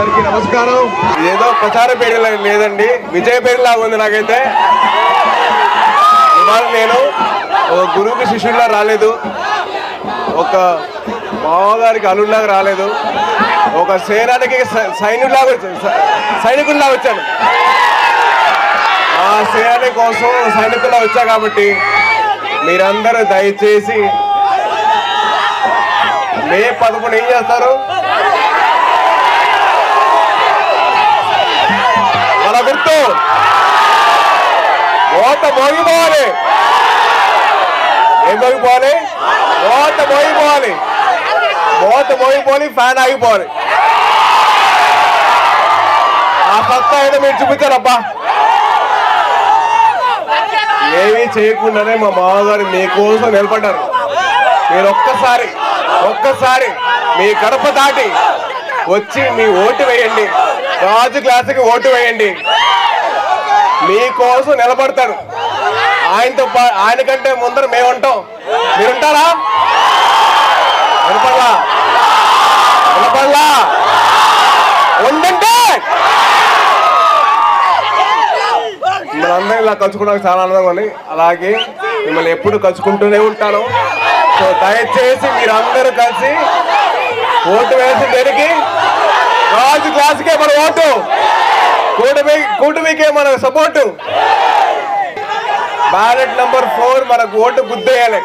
అందరికీ నమస్కారం. ఏదో ప్రచార పేరు లేదండి, విజయ పేరులా ఉంది నాకైతే. ఇవాళ నేను ఒక గురువుకి శిష్యుడిలా రాలేదు, ఒక మామగారికి అల్లుడిలాగా రాలేదు, ఒక సేనానికి సైనికుల్లా వచ్చాను. ఆ సేనాని కోసం సైనికుల్లా వచ్చా కాబట్టి మీరందరూ దయచేసి మే 11 ఏం చేస్తారు? మన గుర్తు ఓట మోగిపోవాలి. ఏం మోగిపోవాలి? ఓట మోగిపోవాలి. ఓట మోగిపోవాలి, ఫ్యాన్ ఆగిపోవాలి. ఆ సత్తా ఏదో మీరు చూపించారబ్బా. ఏమీ చేయకుండానే మా మామగారు మీకోసం నిలబడ్డారు. మీరు ఒక్కసారి మీ గడప దాటి వచ్చి మీ ఓటు వేయండి, రాజు క్లాసుకి ఓటు వేయండి. మీకోసం నిలబడతాడు. ఆయనకంటే ముందర మేము ఉంటాం. మీరుంటారా? వినపడలా ఉండంటే మనందరం ఇలా కలుసుకోవడానికి చాలా ఆనందంగా ఉంది. అలాగే మిమ్మల్ని ఎప్పుడు కలుసుకుంటూనే ఉంటాను. సో దయచేసి మీరందరూ కలిసి ఓటు వేసి దేనికి? రాజు క్లాసుకే మన ఓటు, కూటమికే మన సపోర్టు. బ్యాలెట్ నెంబర్ 4 మనకు ఓటు గుద్దేయాలి.